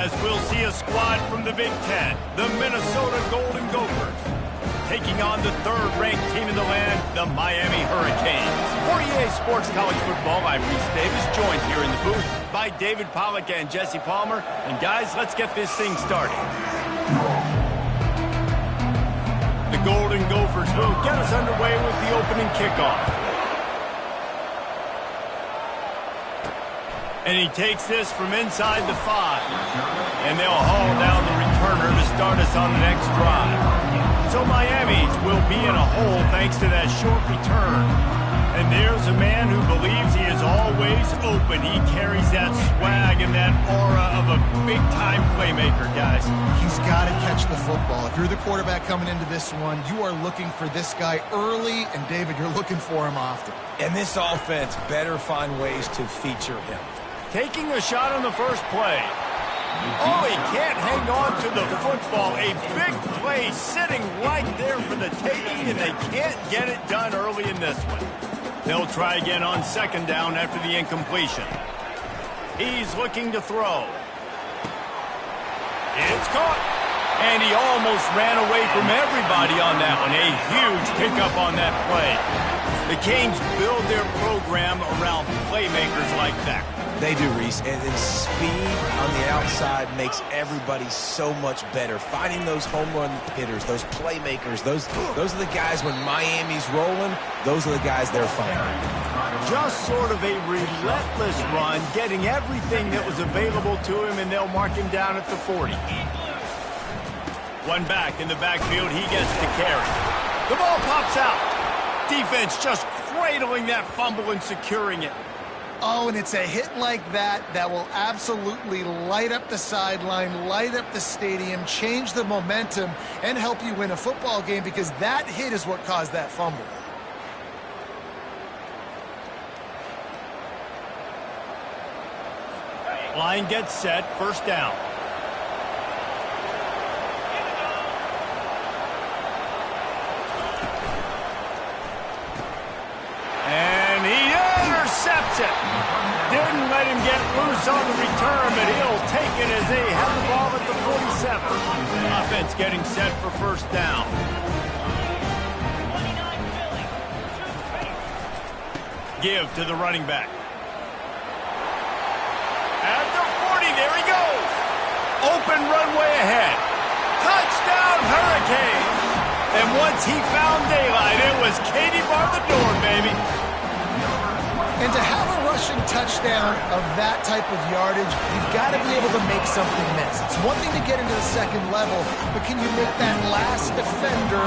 As we'll see a squad from the Big Ten, the Minnesota Golden Gophers, taking on the third-ranked team in the land, the Miami Hurricanes. For EA Sports College Football, I'm Reese Davis, joined here in the booth by David Pollack and Jesse Palmer. And guys, let's get this thing started. The Golden Gophers will get us underway with the opening kickoff. And he takes this from inside the 5. And they'll haul down the returner to start us on the next drive. So Miami's will be in a hole thanks to that short return. And there's a man who believes he is always open. He carries that swag and that aura of a big-time playmaker, guys. He's got to catch the football. If you're the quarterback coming into this one, you are looking for this guy early, and David, you're looking for him often. And this offense better find ways to feature him. Taking a shot on the first play. Oh, he can't hang on to the football. A big play sitting right there for the taking, and they can't get it done early in this one. They'll try again on second down after the incompletion. He's looking to throw. It's caught. And he almost ran away from everybody on that one. A huge pickup on that play. The Canes build their program around playmakers like that. They do, Reese, and speed on the outside makes everybody so much better. Finding those home run hitters, those playmakers, those are the guys when Miami's rolling, those are the guys they're finding. Just sort of a relentless run, getting everything that was available to him, and they'll mark him down at the 40. One back in the backfield, he gets to carry. The ball pops out. Defense just cradling that fumble and securing it. Oh, and it's a hit like that that will absolutely light up the sideline, light up the stadium, change the momentum, and help you win a football game because that hit is what caused that fumble. Line gets set, first down. And he intercepts it. Didn't let him get loose on the return, but he'll take it as they have the ball at the 47. Offense getting set for first down. Give to the running back. At the 40, there he goes. Open runway ahead. Touchdown, Hurricanes. And once he found daylight, it was Katie bar the door, baby. And to have a rushing touchdown of that type of yardage, you've got to be able to make something miss. It's one thing to get into the second level, but can you make that last defender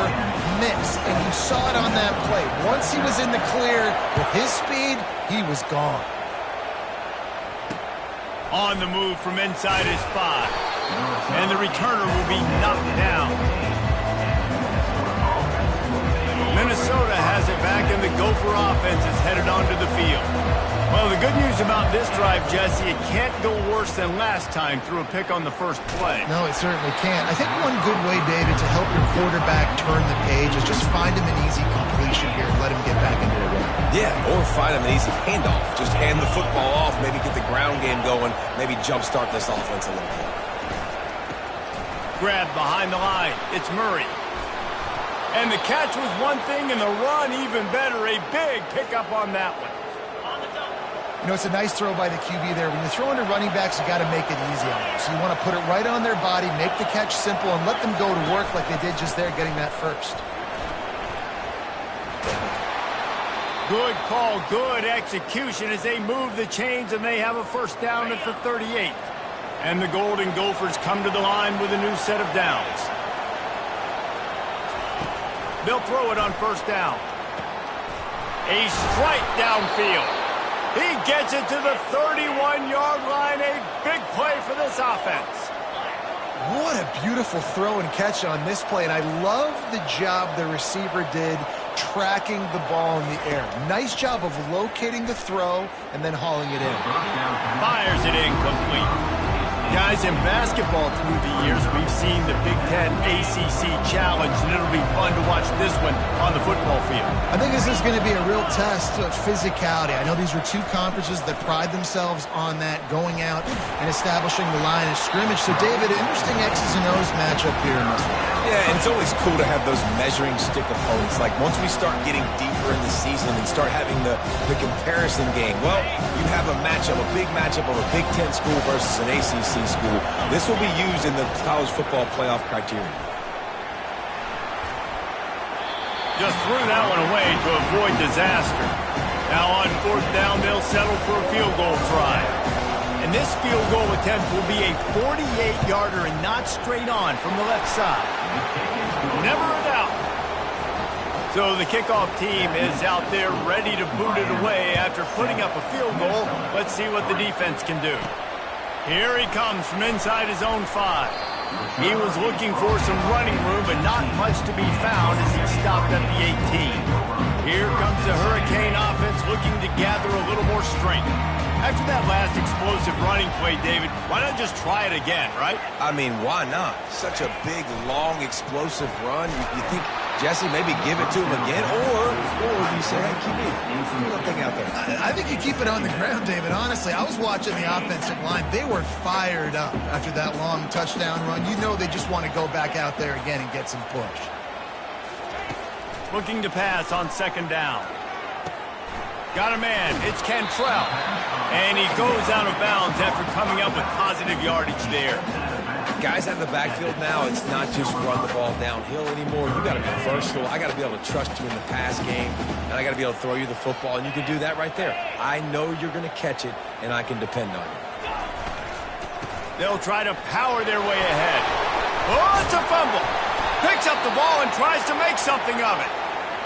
miss? And you saw it on that play. Once he was in the clear, with his speed, he was gone. On the move from inside his 5. And the returner will be knocked down. Minnesota has it back, and the Gopher offense is headed onto the field. Well, the good news about this drive, Jesse, it can't go worse than last time through a pick on the first play. No, it certainly can't. I think one good way, David, to help your quarterback turn the page is just find him an easy completion here and let him get back into the run. Yeah, or find him an easy handoff. Just hand the football off, maybe get the ground game going, maybe jumpstart this offense a little bit. Grab behind the line. It's Murray. And the catch was one thing, and the run even better. A big pickup on that one. You know, it's a nice throw by the QB there. When you're throwing to running backs, you got to make it easy on them. So you want to put it right on their body, make the catch simple, and let them go to work like they did just there, getting that first. Good call, good execution as they move the chains, and they have a first down at the 38. And the Golden Gophers come to the line with a new set of downs. They'll throw it on first down. A strike downfield. He gets it to the 31-yard line. A big play for this offense. What a beautiful throw and catch on this play. And I love the job the receiver did tracking the ball in the air. Nice job of locating the throw and then hauling it in. Fires it incomplete. Guys, in basketball through the years, we've seen the Big Ten ACC Challenge, and it'll be fun to watch this one on the football field. I think this is going to be a real test of physicality. I know these are two conferences that pride themselves on that, going out and establishing the line of scrimmage. So, David, interesting X's and O's matchup here in this one. Yeah, and it's always cool to have those measuring stick opponents. Like, once we start getting deeper in the season and start having the comparison game, well, you have a matchup, a big matchup of a Big Ten school versus an ACC school. This will be used in the college football playoff criteria. Just threw that one away to avoid disaster. Now on 4th down, they'll settle for a field goal try. And this field goal attempt will be a 48-yarder and not straight on from the left side. Never a doubt. So the kickoff team is out there ready to boot it away after putting up a field goal. Let's see what the defense can do. Here he comes from inside his own 5. He was looking for some running room, but not much to be found as he stopped at the 18. Here comes the Hurricane offense looking to gather a little more strength. After that last explosive running play, David, why not just try it again, right? I mean, why not? Such a big, long, explosive run. You think, Jesse, maybe give it to him again? Or you say, hey, keep that thing out there. I think you keep it on the ground, David. Honestly, I was watching the offensive line. They were fired up after that long touchdown run. You know they just want to go back out there again and get some push. Looking to pass on 2nd down. Got a man. It's Cantrell. And he goes out of bounds after coming up with positive yardage there. Guys out in the backfield now, it's not just run the ball downhill anymore. You got to be versatile. I got to be able to trust you in the pass game, and I got to be able to throw you the football, and you can do that right there. I know you're going to catch it, and I can depend on you. They'll try to power their way ahead. Oh, it's a fumble. Picks up the ball and tries to make something of it.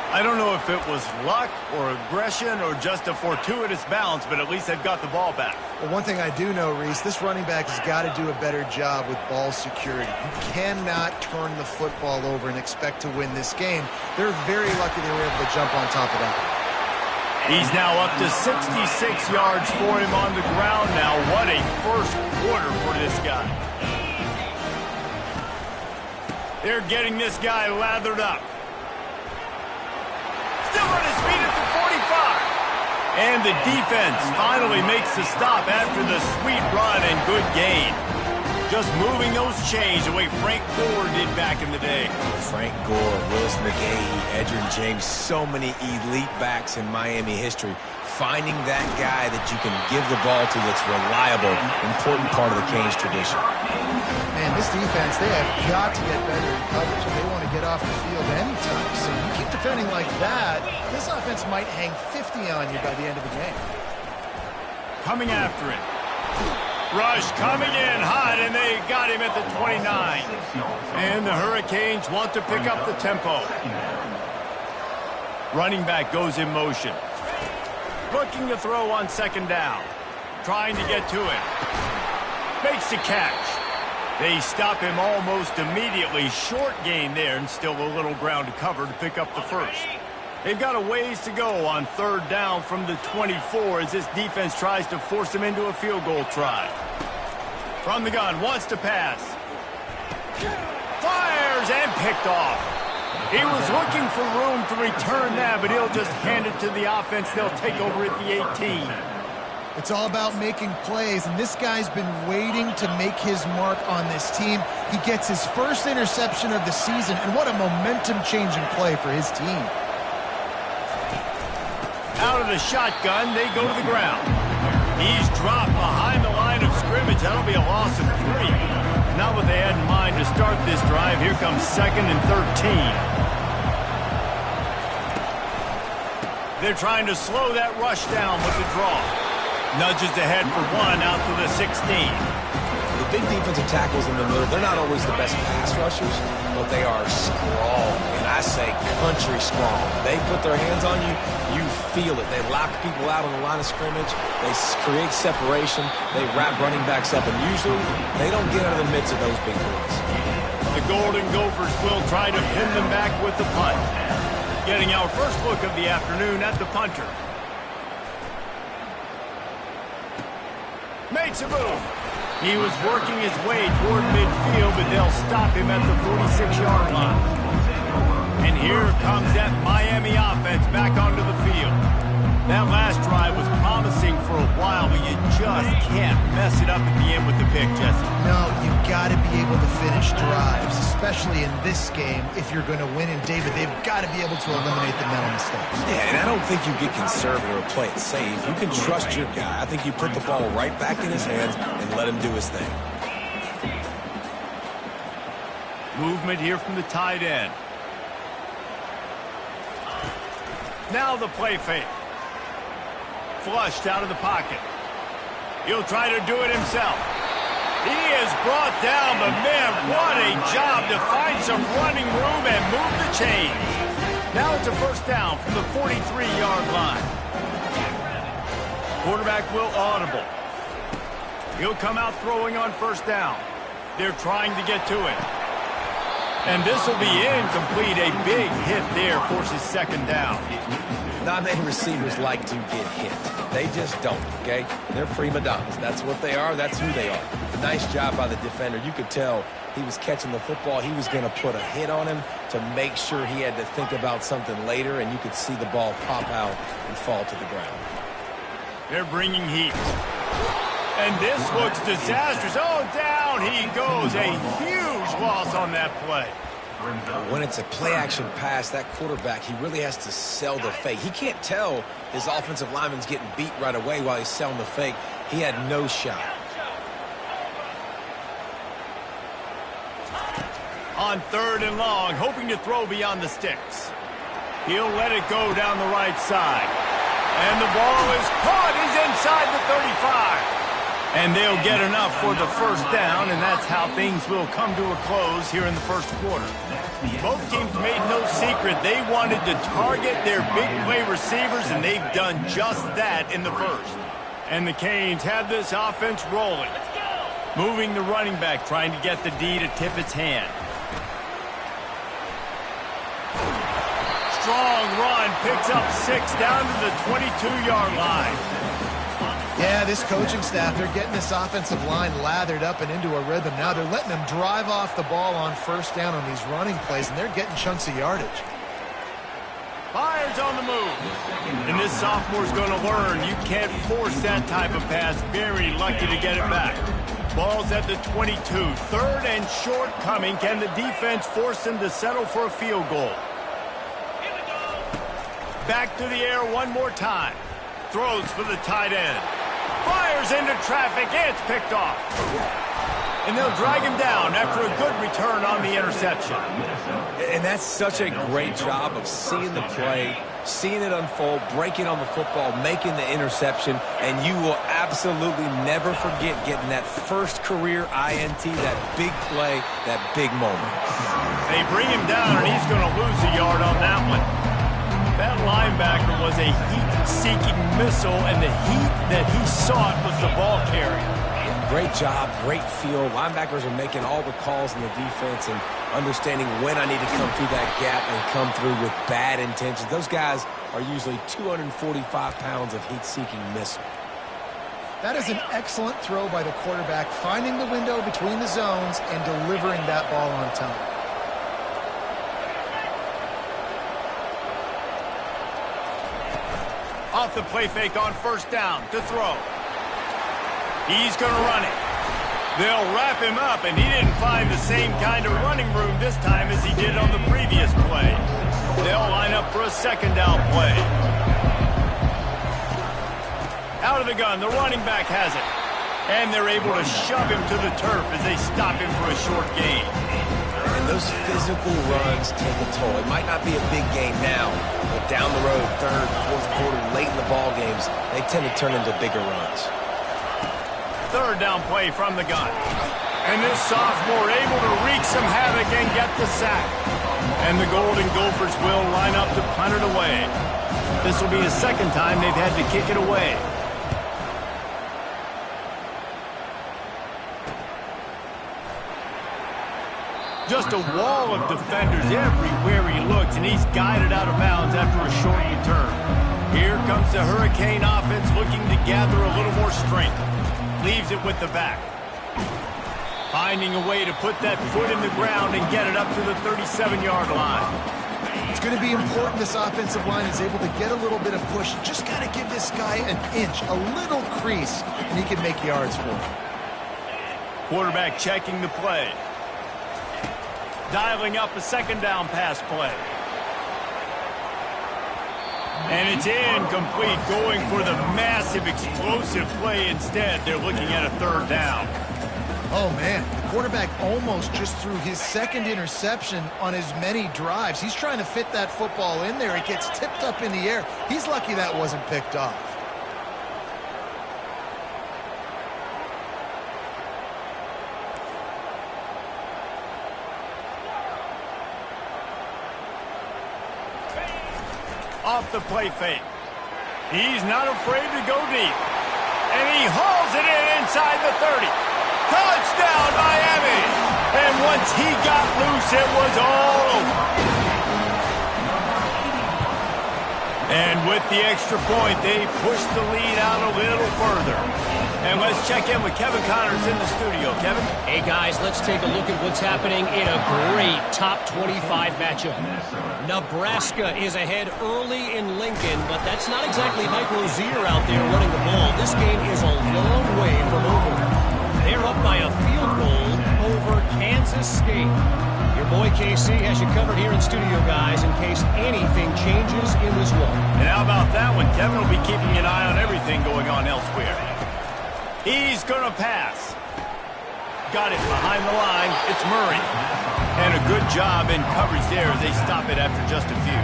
I don't know if it was luck or aggression or just a fortuitous bounce, but at least they've got the ball back. Well, one thing I do know, Reese, this running back has got to do a better job with ball security. You cannot turn the football over and expect to win this game. They're very lucky they were able to jump on top of that. He's now up to 66 yards for him on the ground now. What a first quarter for this guy. They're getting this guy lathered up. Still on his feet at the 45. And the defense finally makes the stop after the sweet run and good gain. Just moving those chains the way Frank Gore did back in the day. Frank Gore, Willis McGahee, Edgerrin James, so many elite backs in Miami history. Finding that guy that you can give the ball to that's reliable, important part of the Canes tradition. Man, this defense, they have got to get better in coverage if they want to get off the field anytime. So you keep defending like that, this offense might hang 50 on you by the end of the game. Coming after it. Rush coming in hot, and they got him at the 29. And the Hurricanes want to pick up the tempo. Running back goes in motion. Looking to throw on 2nd down. Trying to get to it. Makes the catch. They stop him almost immediately. Short gain there, and still a little ground to cover to pick up the first. They've got a ways to go on 3rd down from the 24 as this defense tries to force him into a field goal try. From the gun, wants to pass. Fires and picked off. He was looking for room to return that, but he'll just hand it to the offense. They'll take over at the 18. It's all about making plays, and this guy's been waiting to make his mark on this team. He gets his first interception of the season, and what a momentum-changing play for his team. Out of the shotgun, they go to the ground. He's dropped behind the line of scrimmage. That'll be a loss of 3. Not what they had in mind to start this drive. Here comes 2nd and 13. They're trying to slow that rush down with the draw. Nudges ahead for 1 out to the 16. The big defensive tackles in the middle, they're not always the best pass rushers, but they are strong, and I say country strong. They put their hands on you, you feel it. They lock people out on the line of scrimmage. They create separation. They wrap running backs up, and usually they don't get out of the midst of those big boys. The Golden Gophers will try to pin them back with the punt. Getting our first look of the afternoon at the punter. Makes a move. He was working his way toward midfield, but they'll stop him at the 46-yard line. And here comes that Miami offense back onto the field. That last drive was promising for a while, but you just can't mess it up at the end with the pick, Jesse. No, you got to be able to finish drives, especially in this game if you're going to win. And, David, they've got to be able to eliminate the mental mistakes. Yeah, and I don't think you get conservative or play it safe. You can trust your guy. I think you put the ball right back in his hands and let him do his thing. Movement here from the tight end. Now the play fake. Flushed out of the pocket. He'll try to do it himself. He is brought down, but man, what a job to find some running room and move the chains. Now it's a first down from the 43-yard line. Quarterback will audible. He'll come out throwing on first down. They're trying to get to it. And this will be incomplete. A big hit there forces second down. Not many receivers like to get hit. They just don't, okay? They're prima donnas. That's what they are. That's who they are. Nice job by the defender. You could tell he was catching the football. He was going to put a hit on him to make sure he had to think about something later, and you could see the ball pop out and fall to the ground. They're bringing heat. And this looks disastrous. Oh, down he goes. A huge loss on that play. When it's a play-action pass, that quarterback, he really has to sell the fake. He can't tell his offensive lineman's getting beat right away while he's selling the fake. He had no shot. On third and long, hoping to throw beyond the sticks. He'll let it go down the right side. And the ball is caught. He's inside the 35. And they'll get enough for the first down, and that's how things will come to a close here in the first quarter. Both teams made no secret they wanted to target their big play receivers, and they've done just that in the first. And the Canes have this offense rolling. Moving the running back, trying to get the D to tip its hand. Strong run, picks up 6 down to the 22-yard line. Yeah, this coaching staff, they're getting this offensive line lathered up and into a rhythm. Now they're letting them drive off the ball on first down on these running plays, and they're getting chunks of yardage. Fires on the move. And this sophomore's going to learn you can't force that type of pass. Very lucky to get it back. Ball's at the 22. Third and short coming. Can the defense force them to settle for a field goal? Back to the air one more time. Throws for the tight end. Fires into traffic. It's picked off. And they'll drag him down after a good return on the interception. And that's such a great job of seeing the play, seeing it unfold, breaking on the football, making the interception, and you will absolutely never forget getting that first career INT, that big play, that big moment. They bring him down, and he's going to lose a yard on that one. That linebacker was a heat-seeking missile, and the heat that he sought was the ball carrier. Great job, great feel. Linebackers are making all the calls in the defense and understanding when I need to come through that gap and come through with bad intentions. Those guys are usually 245 pounds of heat-seeking missile. That is an excellent throw by the quarterback, finding the window between the zones and delivering that ball on time. Off the play fake on first down to throw. He's going to run it. They'll wrap him up, and he didn't find the same kind of running room this time as he did on the previous play. They'll line up for a second down play. Out of the gun, the running back has it. And they're able to shove him to the turf as they stop him for a short gain. And those physical runs take a toll. It might not be a big game now, but down the road, third, fourth quarter, late in the ball games, they tend to turn into bigger runs. Third down play from the gun. And this sophomore able to wreak some havoc and get the sack. And the Golden Gophers will line up to punt it away. This will be the second time they've had to kick it away. Just a wall of defenders everywhere he looks, and he's guided out of bounds after a short return. Here comes the Hurricane offense looking to gather a little more strength. Leaves it with the back. finding a way to put that foot in the ground and get it up to the 37-yard line. It's going to be important this offensive line is able to get a little bit of push. You just got to give this guy an inch, a little crease, and he can make yards for him. Quarterback checking the play. Dialing up a second down pass play. And it's incomplete, going for the massive explosive play instead. They're looking at a third down. Oh, man, the quarterback almost just threw his second interception on as many drives. He's trying to fit that football in there. It gets tipped up in the air. He's lucky that wasn't picked off. Off the play fake. He's not afraid to go deep. And he hauls it in inside the 30. Touchdown, Miami! And once he got loose, it was all over. And with the extra point, they pushed the lead out a little further. And let's check in with Kevin Connors in the studio. Kevin? Hey, guys, let's take a look at what's happening in a great top 25 matchup. Nebraska is ahead early in Lincoln, but that's not exactly Mike Rozier out there running the ball. This game is a long way from over. They're up by a field goal over Kansas State. Your boy KC has you covered here in studio, guys, in case anything changes in this one. And how about that one? Kevin will be keeping an eye on everything going on elsewhere. He's going to pass. Got it behind the line. It's Murray. And a good job in coverage there as they stop it after just a few.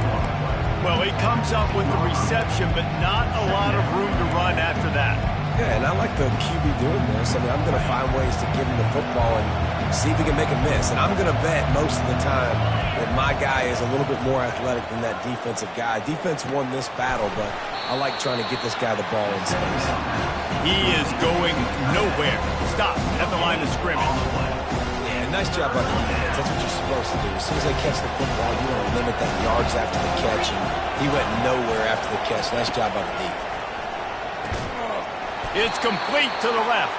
Well, he comes up with the reception, but not a lot of room to run after that. Yeah, and I like the QB doing this. I mean, I'm going to find ways to give him the football and see if he can make a miss. And I'm going to bet most of the time that my guy is a little bit more athletic than that defensive guy. Defense won this battle, but I like trying to get this guy the ball in space. He is going nowhere. Stop at the line of scrimmage. Yeah, nice job by the defense. That's what you're supposed to do. As soon as they catch the football, you want to limit that yards after the catch, and he went nowhere after the catch. Nice job by the defense. It's complete to the left.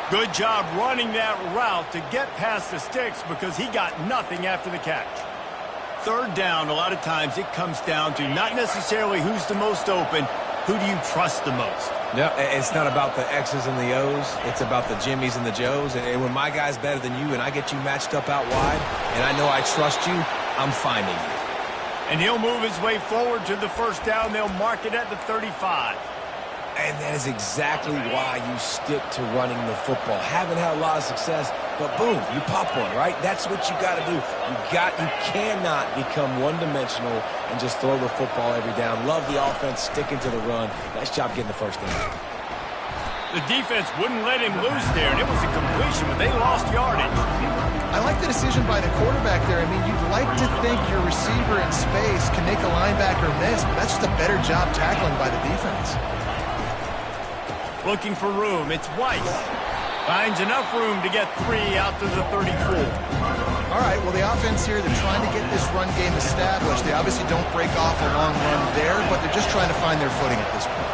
Good job running that route to get past the sticks because he got nothing after the catch. Third down, a lot of times it comes down to not necessarily who's the most open, who do you trust the most? No, it's not about the X's and the O's. It's about the Jimmies and the Joes. And when my guy's better than you and I get you matched up out wide and I know I trust you, I'm finding you. And he'll move his way forward to the first down. They'll mark it at the 35. And that is exactly why you stick to running the football. Haven't had a lot of success, but boom, you pop one, right? That's what you got to do. You cannot become one-dimensional and just throw the football every down. Love the offense, sticking to the run. Nice job getting the first down. The defense wouldn't let him loose there, and it was a completion, but they lost yardage. I like the decision by the quarterback there. I mean, you'd like to think your receiver in space can make a linebacker miss, but that's just a better job tackling by the defense. Looking for room. It's Weiss. Finds enough room to get 3 out to the 34. All right, well, the offense here, they're trying to get this run game established. They obviously don't break off a long run there, but they're just trying to find their footing at this point.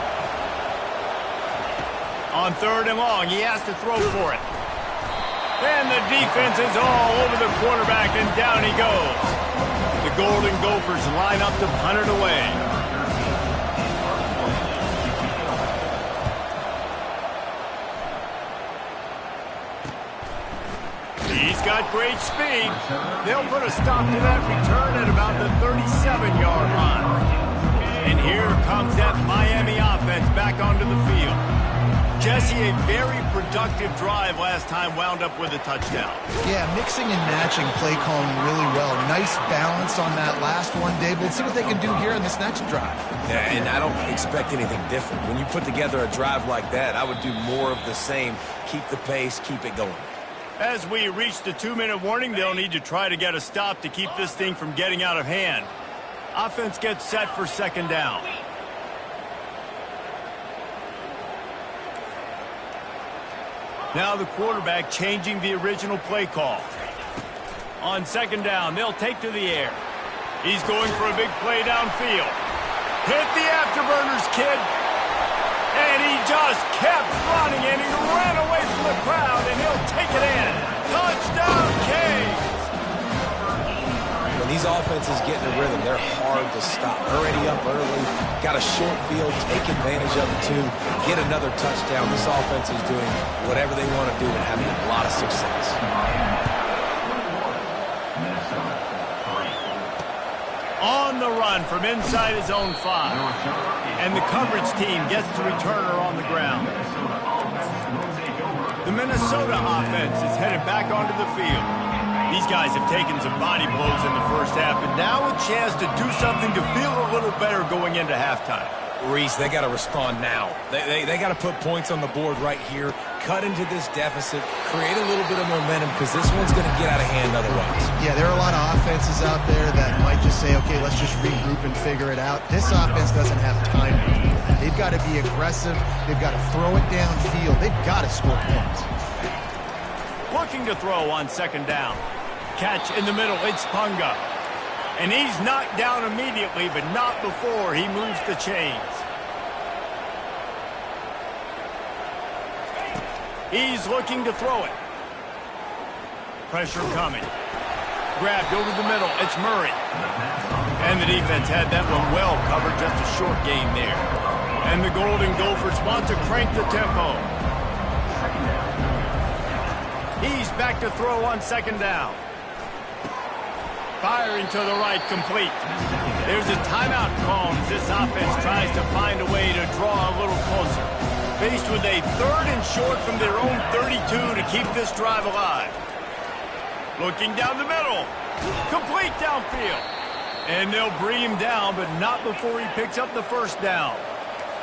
On third and long, he has to throw for it. And the defense is all over the quarterback, and down he goes. The Golden Gophers line up to punt it away. He's got great speed. They'll put a stop to that return at about the 37-yard line. And here comes that Miami offense back onto the field. Jesse, a very productive drive last time, wound up with a touchdown. Yeah, mixing and matching play calling really well. Nice balance on that last one, Dave. Let's see what they can do here in this next drive. Yeah, and I don't expect anything different. When you put together a drive like that, I would do more of the same. Keep the pace, keep it going. As we reach the 2-minute warning, they'll need to try to get a stop to keep this thing from getting out of hand. Offense gets set for second down. Now the quarterback changing the original play call. On second down, they'll take to the air. He's going for a big play downfield. Hit the afterburners, kid. And he just kept running, and he ran away from the crowd, and he'll take it in. these offenses get in a rhythm, they're hard to stop. Already up early, got a short field, take advantage of it too, get another touchdown. This offense is doing whatever they want to do and having a lot of success. On the run from inside his own 5. And the coverage team gets the returner on the ground. The Minnesota offense is headed back onto the field. These guys have taken some body blows in the first half, but now a chance to do something to feel a little better going into halftime. Reese, they got to respond now. They got to put points on the board right here, cut into this deficit, create a little bit of momentum because this one's going to get out of hand otherwise. Yeah, there are a lot of offenses out there that might just say, okay, let's just regroup and figure it out. This offense doesn't have time to do that. They've got to be aggressive. They've got to throw it downfield. They've got to score points. Looking to throw on second down. Catch in the middle, it's Punga. And he's knocked down immediately, but not before he moves the chains. He's looking to throw it. Pressure coming. Grabbed over the middle, it's Murray. And the defense had that one well covered, just a short gain there. And the Golden Gophers want to crank the tempo. He's back to throw on second down. Firing to the right, complete. There's a timeout called as this offense tries to find a way to draw a little closer. Faced with a 3rd and short from their own 32 to keep this drive alive. Looking down the middle. Complete downfield. And they'll bring him down, but not before he picks up the first down.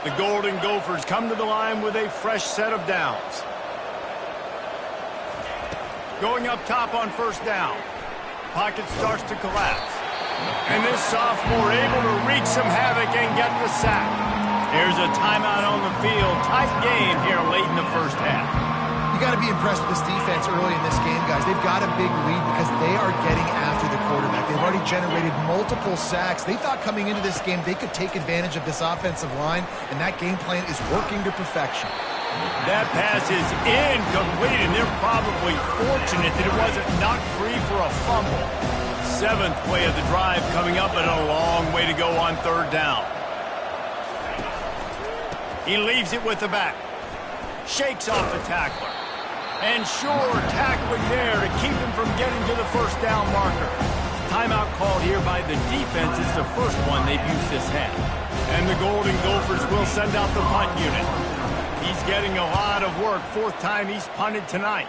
The Golden Gophers come to the line with a fresh set of downs. Going up top on first down. Pocket starts to collapse. And this sophomore able to wreak some havoc and get the sack. There's a timeout on the field. Tight game here late in the first half. You got to be impressed with this defense early in this game, guys. They've got a big lead because they are getting after the quarterback. They've already generated multiple sacks. They thought coming into this game they could take advantage of this offensive line, and that game plan is working to perfection. That pass is incomplete, and they're probably fortunate that it wasn't knocked free for a fumble. 7th play of the drive coming up, and a long way to go on third down. He leaves it with the back. Shakes off the tackler. And sure, tackling there to keep him from getting to the first down marker. Timeout called here by the defense. It's the first one they've used this half. And the Golden Gophers will send out the punt unit. He's getting a lot of work. 4th time he's punted tonight.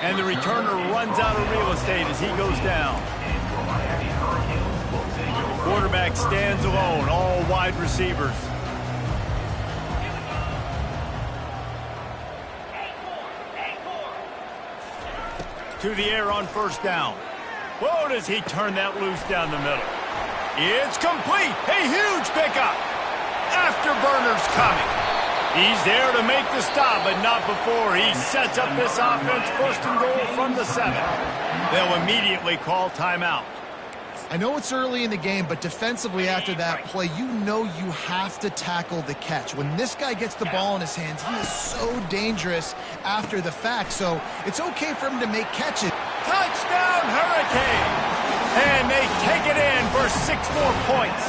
And the returner runs out of real estate as he goes down. Quarterback stands alone, all wide receivers. To the air on first down. Whoa, does he turn that loose down the middle. It's complete. A huge pickup. Afterburner's coming. He's there to make the stop, but not before he sets up this offense. 1st and goal from the 7. They'll immediately call timeout. I know it's early in the game, but defensively after that play, you know you have to tackle the catch. When this guy gets the ball in his hands, he is so dangerous after the fact, so it's okay for him to make catches. Touchdown, Hurricane! And they take it in for 6 more points.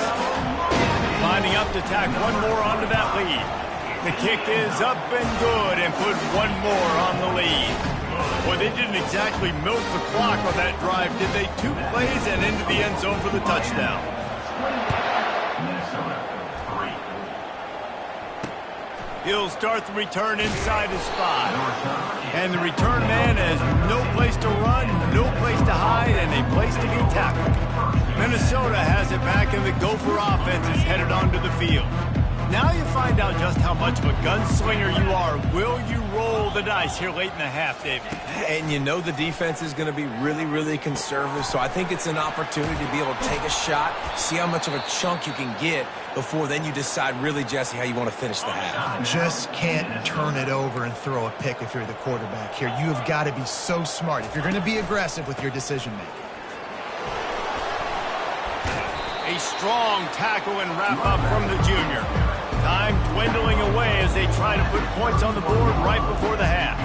Lining up to tack one more onto that lead. The kick is up and good and put one more on the lead. Well, they didn't exactly milk the clock on that drive, did they? 2 plays and into the end zone for the touchdown. He'll start the return inside his 5. And the return man has no place to run, no place to hide, and a place to be tackled. Minnesota has it back, and the Gopher offense is headed onto the field. Now you find out just how much of a gunslinger you are. Will you roll the dice here late in the half, David? And you know the defense is going to be really, really conservative, so I think it's an opportunity to be able to take a shot, see how much of a chunk you can get before then you decide really, Jesse, how you want to finish the half. Just can't turn it over and throw a pick if you're the quarterback here. You have got to be so smart if you're going to be aggressive with your decision-making. A strong tackle and wrap-up from the junior. Time dwindling away as they try to put points on the board right before the half.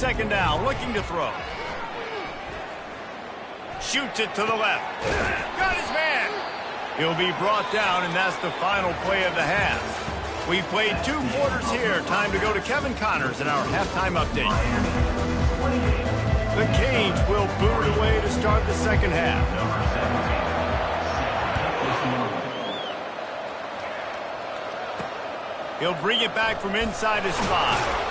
second down, looking to throw. Shoots it to the left. Got his man. He'll be brought down, and that's the final play of the half. We've played 2 quarters here. Time to go to Kevin Connors in our halftime update. The Canes will boot it away to start the second half. He'll bring it back from inside his 5.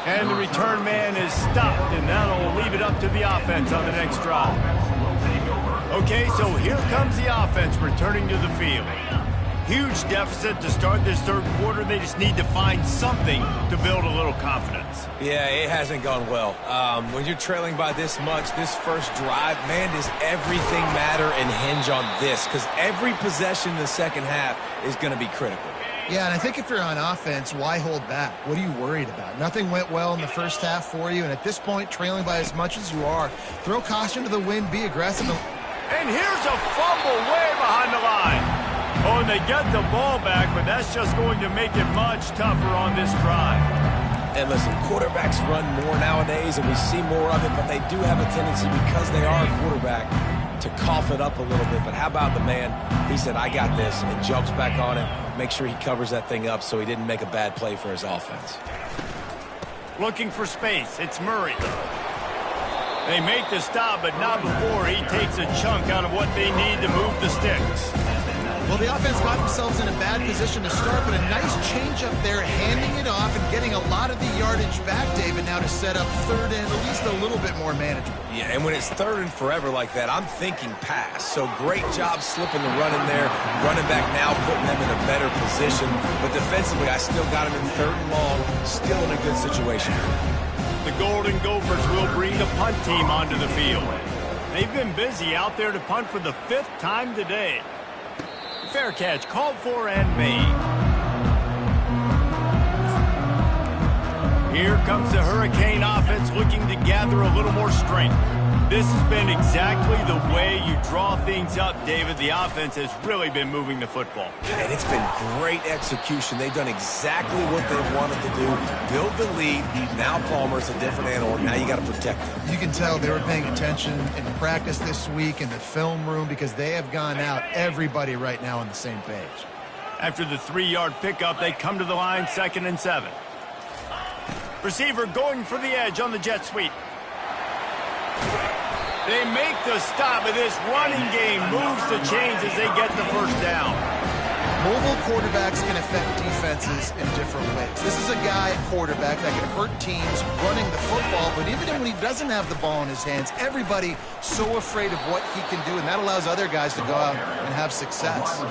And the return man is stopped, and that'll leave it up to the offense on the next drive. Okay, so here comes the offense returning to the field. Huge deficit to start this third quarter. They just need to find something to build a little confidence. Yeah, it hasn't gone well. When you're trailing by this much, this first drive, man, does everything matter and hinge on this? Because every possession in the second half is going to be critical. Yeah, and I think if you're on offense, why hold back? What are you worried about? Nothing went well in the first half for you, and at this point, trailing by as much as you are, throw caution to the wind, be aggressive. And here's a fumble way behind the line. Oh, and they get the ball back, but that's just going to make it much tougher on this drive. And listen, quarterbacks run more nowadays, and we see more of it, but they do have a tendency, because they are a quarterback, to cough it up a little bit. But how about the man? He said, I got this, and jumps back on it, make sure he covers that thing up so he didn't make a bad play for his offense. Looking for space. It's Murray. They make the stop, but not before he takes a chunk out of what they need to move the sticks. Well, the offense got themselves in a bad position to start, but a nice change up there, handing it off and getting a lot of the yardage back, David, now to set up third and at least a little bit more manageable. Yeah, and when it's third and forever like that, I'm thinking pass. So great job slipping the run in there. Running back now, putting them in a better position. But defensively, I still got them in third and long, still in a good situation. The Golden Gophers will bring the punt team onto the field. They've been busy out there to punt for the 5th time today. Fair catch, called for and made. Here comes the Hurricane offense looking to gather a little more strength. This has been exactly the way you draw things up, David. The offense has really been moving the football. And it's been great execution. They've done exactly what they've wanted to do. Build the lead. Now Palmer's a different animal. Now you got to protect him. You can tell they were paying attention in practice this week in the film room, because they have gone out, everybody right now on the same page. After the 3-yard pickup, they come to the line, 2nd and 7. Receiver going for the edge on the jet sweep. They make the stop, but this running game moves the chains as they get the first down. Mobile quarterbacks can affect defenses in different ways. This is a guy, quarterback, that can hurt teams running the football, but even when he doesn't have the ball in his hands, everybody so afraid of what he can do, and that allows other guys to go out and have success.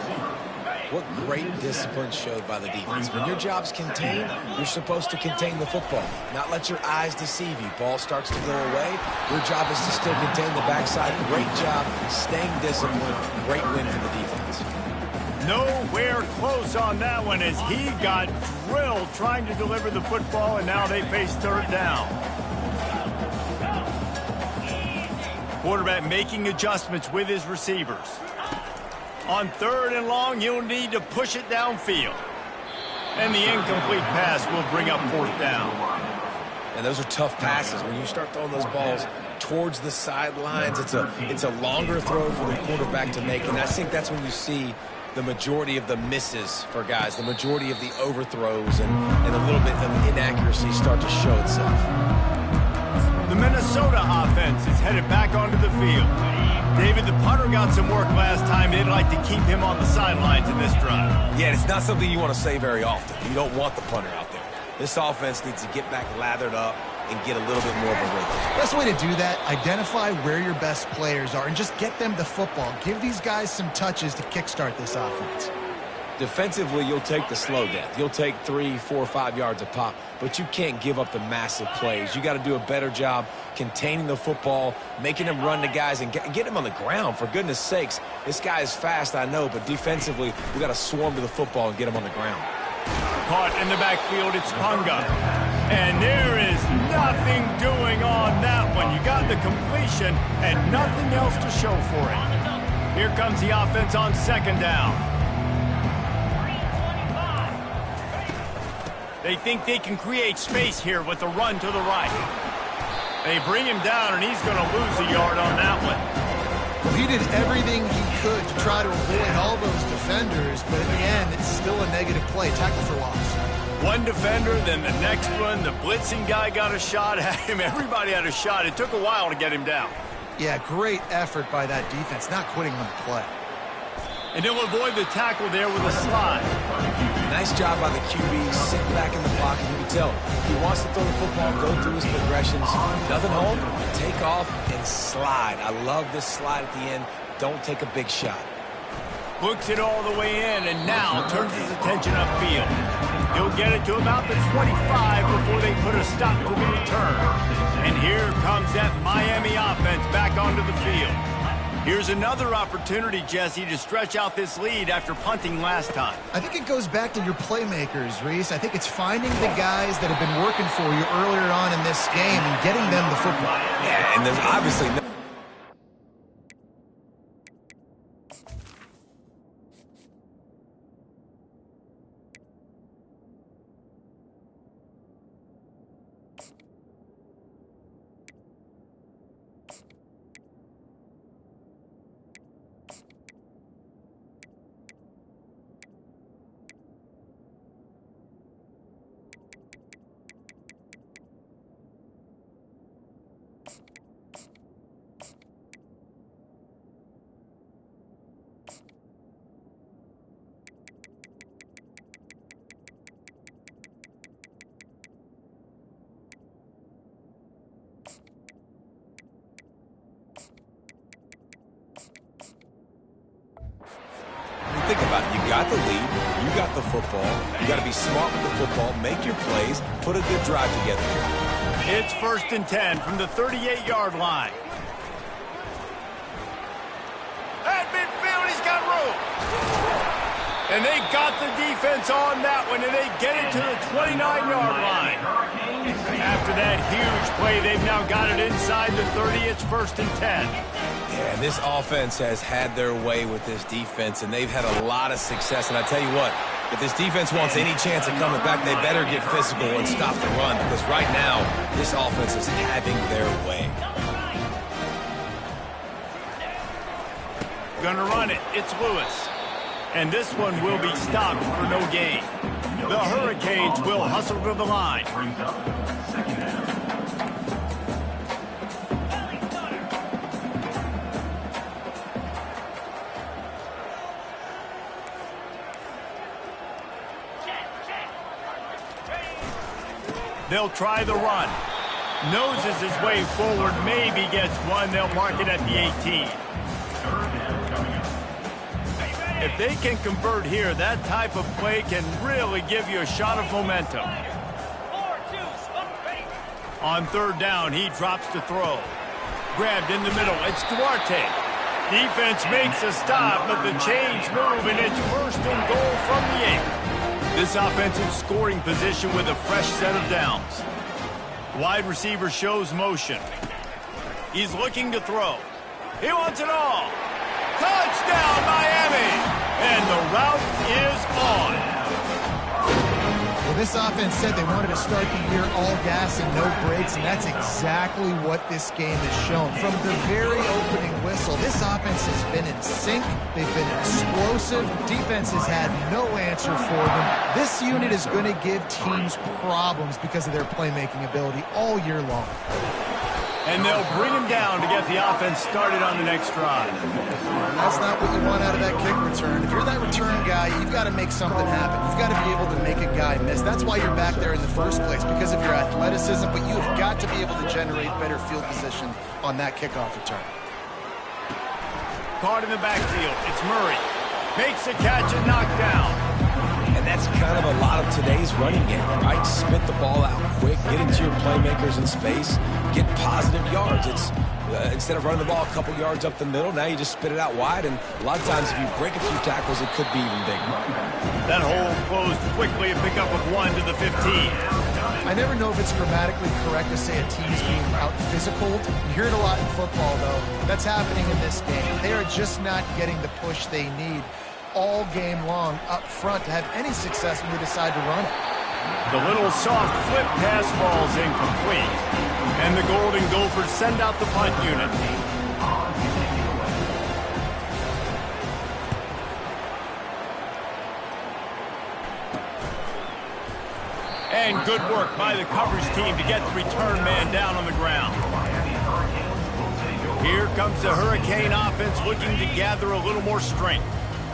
What great discipline showed by the defense. When your job's contained, you're supposed to contain the football, not let your eyes deceive you. Ball starts to go away. Your job is to still contain the backside. Great job staying disciplined. Great win for the defense. Nowhere close on that one as he got drilled trying to deliver the football, and now they face third down. Quarterback making adjustments with his receivers. On 3rd and long, you'll need to push it downfield. And the incomplete pass will bring up 4th down. And those are tough passes. When you start throwing those balls towards the sidelines, it's a longer throw for the quarterback to make. And I think that's when you see the majority of the misses for guys, the majority of the overthrows and a little bit of inaccuracy start to show itself. The Minnesota offense is headed back onto the field. David, the punter got some work last time. They'd like to keep him on the sidelines in this drive. Yeah, it's not something you want to say very often. You don't want the punter out there. This offense needs to get back lathered up and get a little bit more of a rhythm. Best way to do that, identify where your best players are and just get them the football. Give these guys some touches to kickstart this offense. Defensively, you'll take the slow death. You'll take 3, 4, 5 yards a pop, but you can't give up the massive plays. You got to do a better job containing the football, making them run to guys, and get them on the ground. For goodness sakes, this guy is fast, I know, but defensively, we got to swarm to the football and get him on the ground. Caught in the backfield, it's Punga. And there is nothing doing on that one. You got the completion and nothing else to show for it. Here comes the offense on 2nd down. They think they can create space here with the run to the right. They bring him down, and he's going to lose a yard on that one. Well, he did everything he could to try to avoid all those defenders, but in the end, it's still a negative play. Tackle for loss. One defender, then the next one. The blitzing guy got a shot at him. Everybody had a shot. It took a while to get him down. Yeah, great effort by that defense, not quitting on the play. And he'll avoid the tackle there with a slide. Nice job by the QB, sitting back in the pocket. You can tell he wants to throw the football, go through his progressions. Nothing home, take off and slide. I love this slide at the end. Don't take a big shot. Books it all the way in, and now turns his attention upfield. He'll get it to about the 25 before they put a stop to the return. And here comes that Miami offense back onto the field. Here's another opportunity, Jesse, to stretch out this lead after punting last time. I think it goes back to your playmakers, Reese. I think it's finding the guys that have been working for you earlier on in this game and getting them the football. Yeah, and there's obviously no think about it. You got the lead. You got the football. You got to be smart with the football. Make your plays. Put a good drive together. It's 1st and 10 from the 38-yard line. At midfield, he's got room. And they got the defense on that one, and they get it to the 29-yard line. After that huge play, they've now got it inside the 30. It's 1st and 10. Yeah, and this offense has had their way with this defense, and they've had a lot of success. And I tell you what, if this defense wants any chance of coming back, they better get physical and stop the run, because right now, this offense is having their way. Gonna run it. It's Lewis. And this one will be stopped for no gain. The Hurricanes will hustle to the line. They'll try the run. Noses his way forward, maybe gets one. They'll mark it at the 18. If they can convert here, that type of play can really give you a shot of momentum. On 3rd down, he drops to throw. Grabbed in the middle, it's Duarte. Defense makes a stop, but the chains move, and it's 1st and goal from the 8. This offensive scoring position with a fresh set of downs. Wide receiver shows motion. He's looking to throw. He wants it all. Touchdown, Miami! And the route is on. Well, this offense said they wanted to start the year all gas and no brakes, and that's exactly what this game has shown. From the very opening whistle, this offense has been in sync. They've been explosive. Defense has had no answer for them. This unit is going to give teams problems because of their playmaking ability all year long. And they'll bring him down to get the offense started on the next drive. That's not what you want out of that kick return. If you're that return guy, you've got to make something happen. You've got to be able to make a guy miss. That's why you're back there in the first place, because of your athleticism, but you have got to be able to generate better field position on that kickoff return. Caught in the backfield. It's Murray. Makes a catch and knocked down. And that's kind of a lot of today's running game, right? Spit the ball out quick, get into your playmakers in space, get positive yards. It's instead of running the ball a couple yards up the middle, now you just spit it out wide, and a lot of times if you break a few tackles, it could be even bigger. That hole closed quickly, a pickup of 1 to the 15. I never know if it's grammatically correct to say a team's being out-physical. You hear it a lot in football, though. That's happening in this game. They are just not getting the push they need all game long up front to have any success when they decide to run it. The little soft flip pass falls incomplete. And the Golden Gophers send out the punt unit. And good work by the coverage team to get the return man down on the ground. Here comes the Hurricane offense looking to gather a little more strength.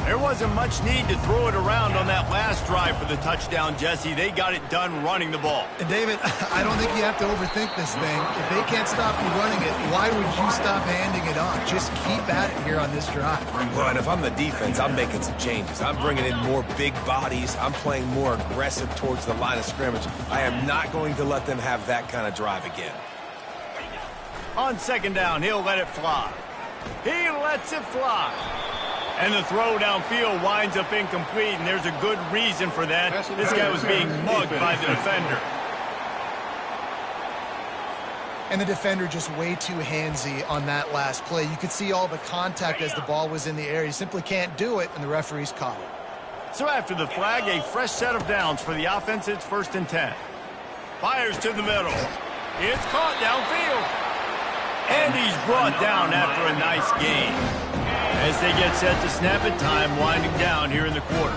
There wasn't much need to throw it around on that last drive for the touchdown, Jesse. They got it done running the ball. And David, I don't think you have to overthink this thing. If they can't stop you running it, why would you stop handing it off? Just keep at it here on this drive. Well, and if I'm the defense, I'm making some changes. I'm bringing in more big bodies. I'm playing more aggressive towards the line of scrimmage. I am not going to let them have that kind of drive again. On second down, he'll let it fly. He lets it fly. And the throw downfield winds up incomplete, and there's a good reason for that. This guy was being mugged by the defender. And the defender just way too handsy on that last play. You could see all the contact as the ball was in the air. He simply can't do it, and the referees caught it. So after the flag, a fresh set of downs for the offense. It's 1st and 10. Fires to the middle. It's caught downfield. And he's brought down after a nice gain. As they get set to snap it, time winding down here in the quarter.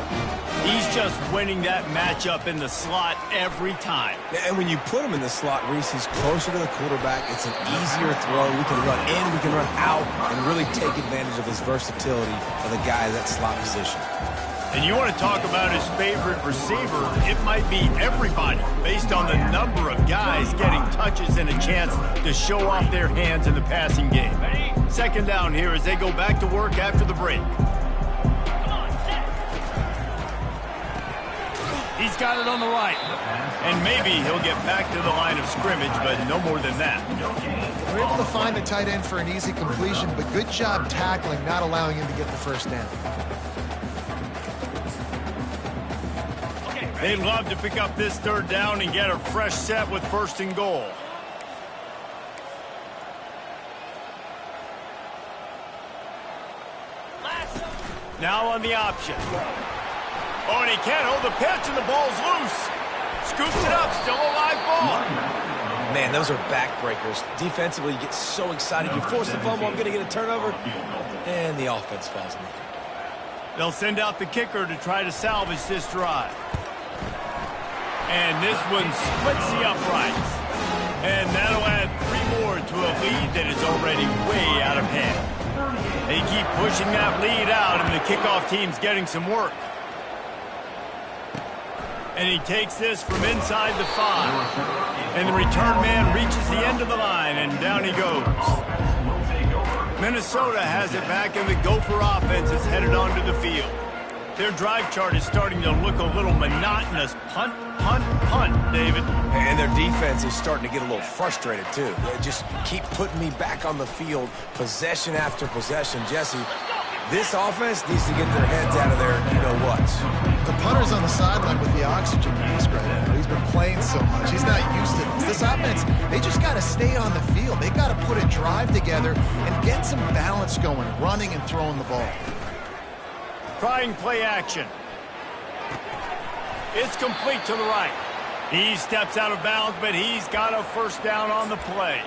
He's just winning that matchup in the slot every time. And when you put him in the slot, Reese, he's closer to the quarterback. It's an easier throw. We can run in, we can run out, and really take advantage of his versatility of the guy in that slot position. And you want to talk about his favorite receiver, it might be everybody, based on the number of guys getting touches and a chance to show off their hands in the passing game. Second down here as they go back to work after the break. He's got it on the right. And maybe he'll get back to the line of scrimmage, but no more than that. We're able to find the tight end for an easy completion, but good job tackling, not allowing him to get the first down. They'd love to pick up this third down and get a fresh set with 1st and goal. Now on the option. Oh, and he can't hold the pitch, and the ball's loose. Scoops it up, still a live ball. Man, those are backbreakers. Defensively, you get so excited. You force the fumble, I'm going to get a turnover, and the offense falls in the field. They'll send out the kicker to try to salvage this drive. And this one splits the uprights. And that'll add 3 more to a lead that is already way out of hand. They keep pushing that lead out, and the kickoff team's getting some work. And he takes this from inside the 5. And the return man reaches the end of the line, and down he goes. Minnesota has it back, and the Gopher offense is headed onto the field. Their drive chart is starting to look a little monotonous. Punt, punt, punt, David. And their defense is starting to get a little frustrated, too. They just keep putting me back on the field, possession after possession. Jesse, this offense needs to get their heads out of their you-know-whats. The punter's on the sideline with the oxygen mask right now. He's been playing so much. He's not used to this. This offense, they just got to stay on the field. They got to put a drive together and get some balance going, running and throwing the ball. Trying play action. It's complete to the right. He steps out of bounds, but he's got a first down on the play.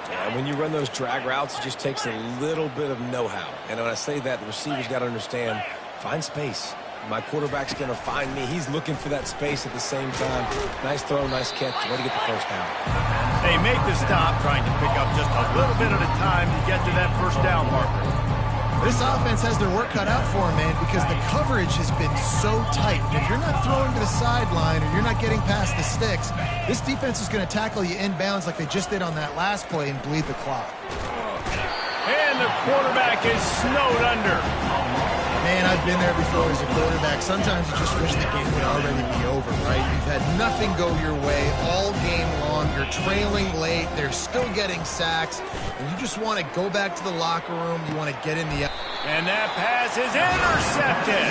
Yeah, when you run those drag routes, it just takes a little bit of know-how. And when I say that, the receiver's got to understand, find space. My quarterback's going to find me. He's looking for that space at the same time. Nice throw, nice catch. Way to get the first down. They make the stop, trying to pick up just a little bit at a time to get to that first down marker. This offense has their work cut out for them, man, because the coverage has been so tight. And if you're not throwing to the sideline or you're not getting past the sticks, this defense is going to tackle you inbounds like they just did on that last play and bleed the clock. And the quarterback is snowed under. Man, I've been there before as a quarterback. Sometimes you just wish the game would already be over, right? You've had nothing go your way all game long. You're trailing late. They're still getting sacks. And you just want to go back to the locker room. You want to get in the... And that pass is intercepted.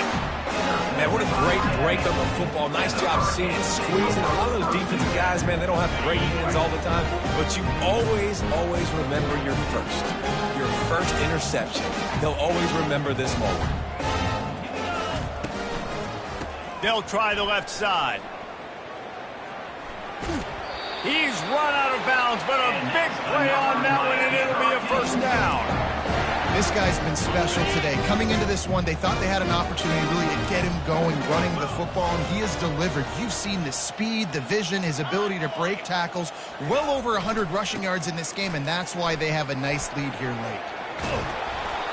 Man, what a great break on the football. Nice job seeing it, squeezing. A lot of those defensive guys, man, they don't have great hands all the time. But you always remember your first interception. They'll always remember this moment. They'll try the left side. He's run out of bounds, but a big play on that one, and it'll be a first down. This guy's been special today. Coming into this one, they thought they had an opportunity really to get him going, running the football, and he has delivered. You've seen the speed, the vision, his ability to break tackles. Well over 100 rushing yards in this game, and that's why they have a nice lead here late.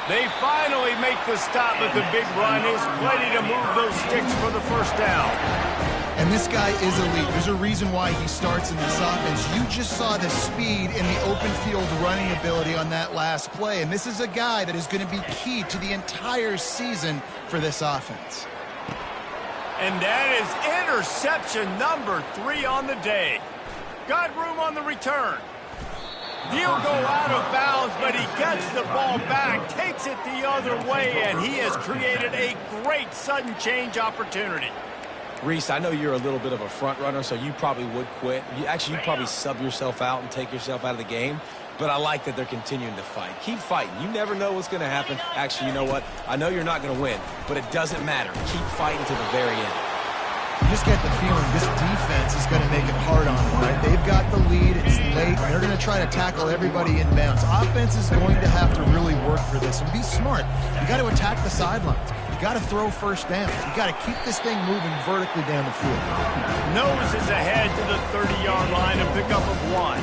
They finally make the stop with the big run. Is plenty to move those sticks for the first down. And this guy is elite. There's a reason why he starts in this offense. You just saw the speed and the open field running ability on that last play. And this is a guy that is going to be key to the entire season for this offense. And that is interception number 3 on the day. Got room on the return. He'll go out of bounds, but he gets the ball back, takes it the other way, and he has created a great sudden change opportunity. Reese, I know you're a little bit of a front runner, so you probably would quit. You'd probably sub yourself out and take yourself out of the game. But I like that they're continuing to fight. Keep fighting. You never know what's going to happen. Actually, you know what? I know you're not going to win, but it doesn't matter. Keep fighting to the very end. You just get the feeling this defense is going to make it hard on them, right? They've got the lead. It's late. They're going to try to tackle everybody in bounds. Offense is going to have to really work for this and be smart. You got to attack the sidelines. You got to throw first down. You got to keep this thing moving vertically down the field. Noses ahead to the 30-yard line, a pickup of 1.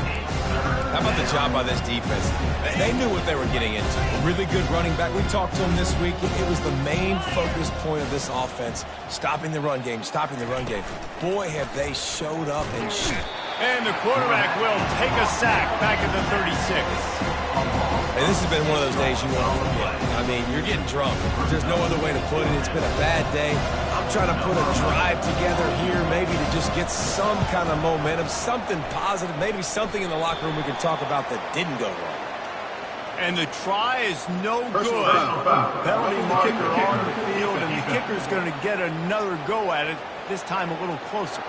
How about the job by this defense? They knew what they were getting into. A really good running back. We talked to him this week. It was the main focus point of this offense, stopping the run game, stopping the run game. Boy, have they showed up and shot. And the quarterback will take a sack back at the 36. And this has been one of those days you won't forget. I mean, you're getting drunk. There's no other way to put it. It's been a bad day. I'm trying to put a drive together here maybe to just get some kind of momentum, something positive, maybe something in the locker room we can talk about that didn't go wrong. And the try is no good. Penalty marker on the field, and the kicker's going to get another go at it, this time a little closer.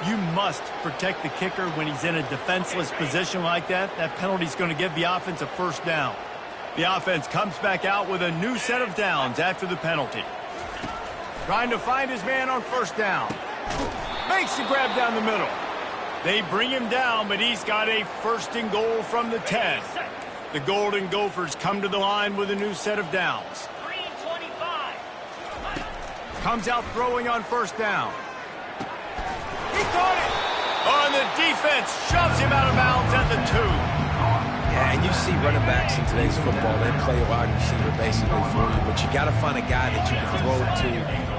You must protect the kicker when he's in a defenseless position like that. That penalty's going to give the offense a first down. The offense comes back out with a new set of downs after the penalty. Trying to find his man on first down. Makes the grab down the middle. They bring him down, but he's got a first and goal from the 10. The Golden Gophers come to the line with a new set of downs. 3-25. Comes out throwing on first down. He caught it! On the defense, shoves him out of bounds at the 2. Yeah, and you see running backs in today's football, they play a wide receiver basically for you, but you got to find a guy that you can throw it to,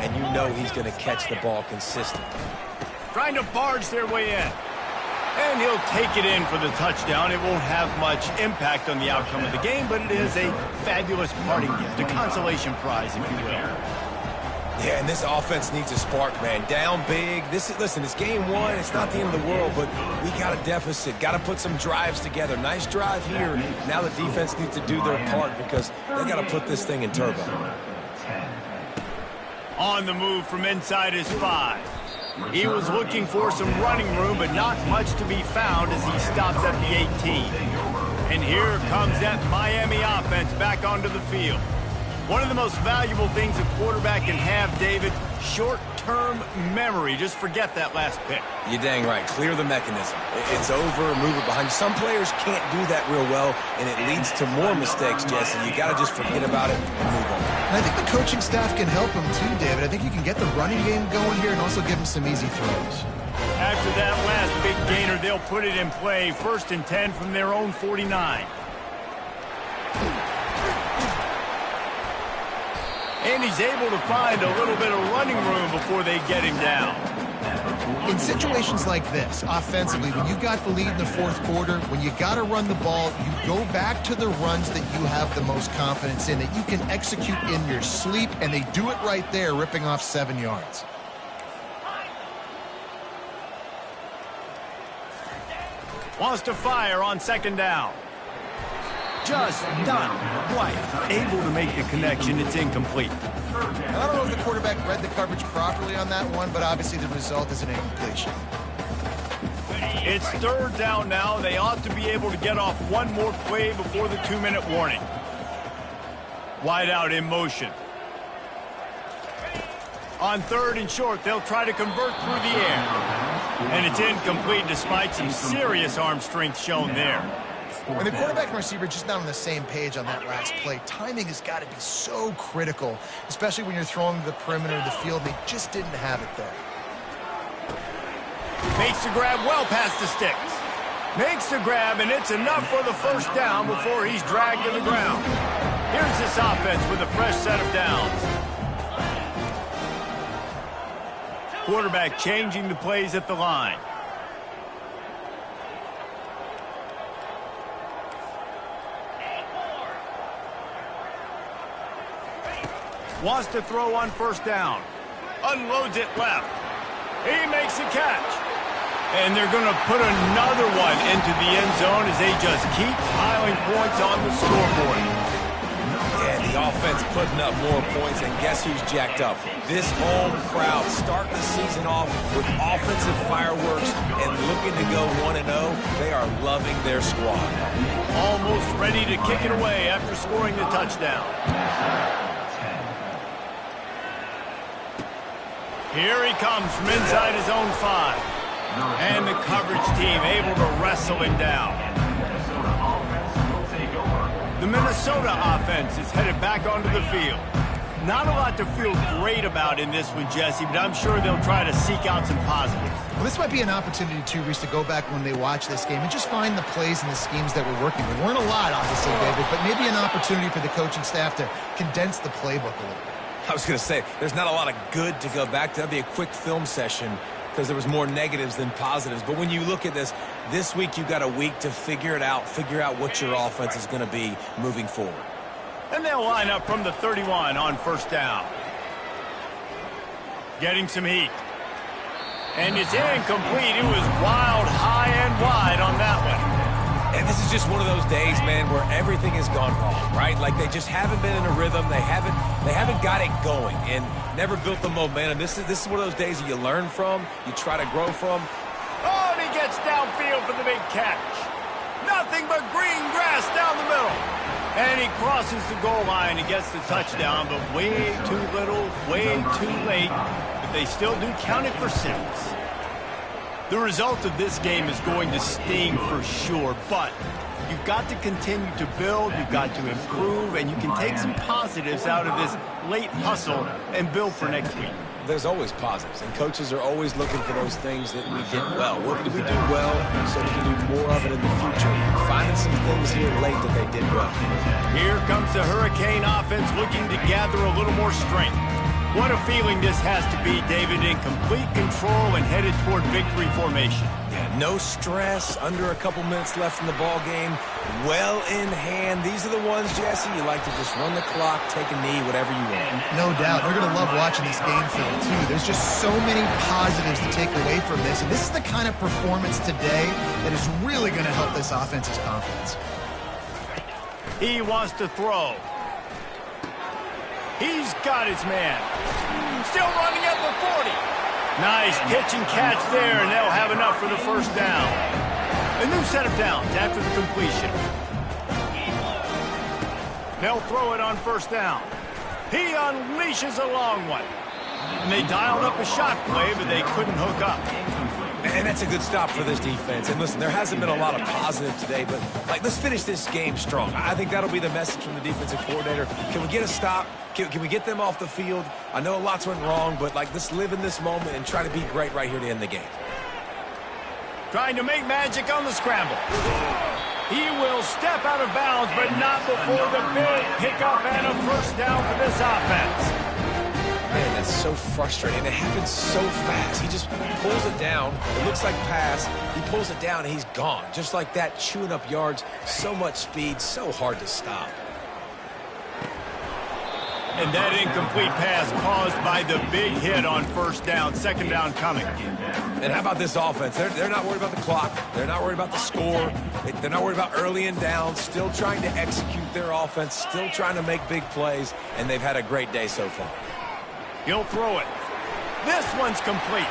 and you know he's going to catch the ball consistently. Trying to barge their way in. And he'll take it in for the touchdown. It won't have much impact on the outcome of the game, but it is a fabulous parting gift, a consolation prize, if you will. Yeah, and this offense needs a spark, man. Down big. Listen, it's game 1. It's not the end of the world, but we got a deficit. Got to put some drives together. Nice drive here. Now the defense needs to do their part because they got to put this thing in turbo. On the move from inside his 5. He was looking for some running room, but not much to be found as he stops at the 18. And here comes that Miami offense back onto the field. One of the most valuable things a quarterback can have, David, short-term memory. Just forget that last pick. You're dang right. Clear the mechanism. It's over, move it behind you. Some players can't do that real well, and it leads to more mistakes, Jesse. You got to just forget about it and move on. And I think the coaching staff can help him too, David. I think you can get the running game going here and also give him some easy throws. After that last big gainer, they'll put it in play. 1st and 10 from their own 49. And he's able to find a little bit of running room before they get him down. In situations like this, offensively, when you've got the lead in the 4th quarter, when you got to run the ball, you go back to the runs that you have the most confidence in, that you can execute in your sleep, and they do it right there, ripping off 7 yards. Wants to fire on 2nd down. Just not quite able to make the connection. It's incomplete. I don't know if the quarterback read the coverage properly on that one, but obviously the result is an incompletion. It's 3rd down now. They ought to be able to get off one more play before the 2-minute warning. Wide out in motion. On 3rd and short, they'll try to convert through the air. And it's incomplete despite some serious arm strength shown there. When the quarterback and receiver are just not on the same page on that last play, timing has got to be so critical, especially when you're throwing to the perimeter of the field. They just didn't have it there. Makes the grab well past the sticks. Makes the grab, and it's enough for the first down before he's dragged to the ground. Here's this offense with a fresh set of downs. Quarterback changing the plays at the line. Wants to throw on first down. Unloads it left. He makes the catch. And they're going to put another one into the end zone as they just keep piling points on the scoreboard. Yeah, the offense putting up more points, and guess who's jacked up? This home crowd starting the season off with offensive fireworks and looking to go 1-0. They are loving their squad. Almost ready to kick it away after scoring the touchdown. Here he comes from inside his own 5. And the coverage team able to wrestle him down. The Minnesota offense is headed back onto the field. Not a lot to feel great about in this one, Jesse, but I'm sure they'll try to seek out some positives. Well, this might be an opportunity, too, Reese, to go back when they watch this game and just find the plays and the schemes that were working. There weren't a lot, obviously, David, but maybe an opportunity for the coaching staff to condense the playbook a little bit. I was going to say, there's not a lot of good to go back to. That'd be a quick film session because there was more negatives than positives. But when you look at this week you've got a week to figure it out, figure out what your offense is going to be moving forward. And they'll line up from the 31 on first down. Getting some heat. And it's incomplete. It was wild, high and wide on that one. And this is just one of those days, man, where everything has gone wrong, right? Like they just haven't been in a rhythm. They haven't got it going and never built the momentum. This is one of those days that you learn from, you try to grow from. Oh, and he gets downfield for the big catch. Nothing but green grass down the middle. And he crosses the goal line and gets the touchdown, but way too little, way too late. But they still do count it for 6. The result of this game is going to sting for sure, but you've got to continue to build, you've got to improve, and you can take some positives out of this late hustle and build for next week. There's always positives, and coaches are always looking for those things that we did well. What did we do well so we can do more of it in the future? Finding some things here late that they did well. Here comes the Hurricane offense looking to gather a little more strength. What a feeling this has to be, David, in complete control and headed toward victory formation. Yeah, no stress, under a couple minutes left in the ball game, well in hand. These are the ones, Jesse, you like to just run the clock, take a knee, whatever you want. No doubt. They're going to love watching this game film, too. There's just so many positives to take away from this, and this is the kind of performance today that is really going to help this offense's confidence. He wants to throw. He's got his man. Still running at the 40. Nice pitch and catch there, and they'll have enough for the first down. A new set of downs after the completion. They'll throw it on first down. He unleashes a long one. And they dialed up a shot play, but they couldn't hook up. And that's a good stop for this defense. And listen, there hasn't been a lot of positive today, but let's finish this game strong. I think that'll be the message from the defensive coordinator. Can we get a stop? Can we get them off the field? I know lots went wrong, but let's live in this moment and try to be great right here to end the game. Trying to make magic on the scramble. He will step out of bounds, but not before the big pickup and a first down for this offense. Man, that's so frustrating. It happens so fast. He just pulls it down. It looks like pass. He pulls it down, and he's gone. Just like that, chewing up yards. So much speed, so hard to stop. And that incomplete pass caused by the big hit on first down. Second down coming. And how about this offense? They're not worried about the clock. They're not worried about the score. They're not worried about early and down. Still trying to execute their offense. Still trying to make big plays. And they've had a great day so far. He'll throw it. This one's complete.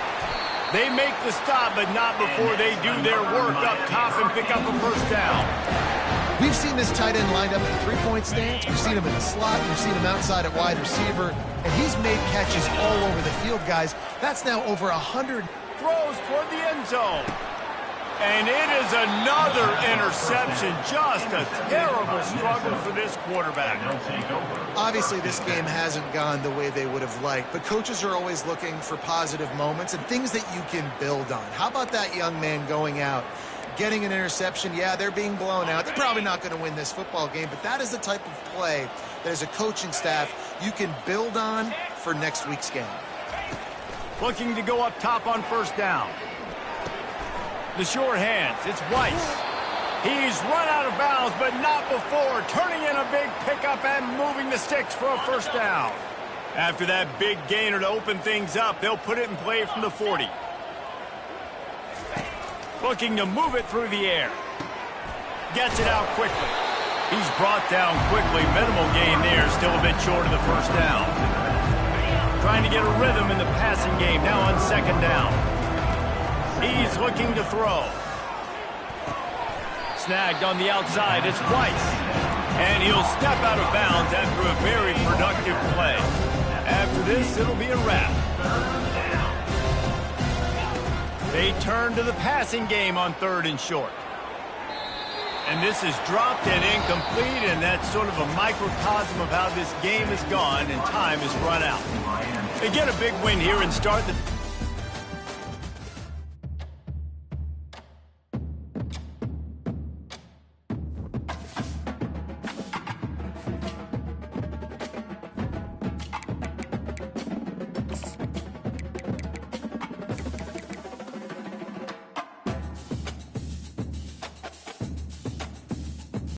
They make the stop, but not before they do their work up top and pick up a first down. We've seen this tight end lined up in the three-point stance. We've seen him in the slot. We've seen him outside at wide receiver. And he's made catches all over the field, guys. That's now over 100. throws toward the end zone. And it is another interception. Just a terrible struggle for this quarterback. Obviously, this game hasn't gone the way they would have liked, but coaches are always looking for positive moments and things that you can build on. How about that young man going out, getting an interception? Yeah, they're being blown out. They're probably not going to win this football game, but that is the type of play that as a coaching staff you can build on for next week's game. Looking to go up top on first down. The short hands, it's Weiss. He's run out of bounds, but not before turning in a big pickup and moving the sticks for a first down. After that big gainer to open things up, they'll put it in play from the 40. Looking to move it through the air. Gets it out quickly. He's brought down quickly. Minimal gain there, still a bit short of the first down. Trying to get a rhythm in the passing game now on second down. He's looking to throw. Snagged on the outside, it's Weiss. And he'll step out of bounds after a very productive play. After this, it'll be a wrap. They turn to the passing game on 3rd and short. And this is dropped and incomplete, and that's sort of a microcosm of how this game has gone, and time has run out. They get a big win here and start the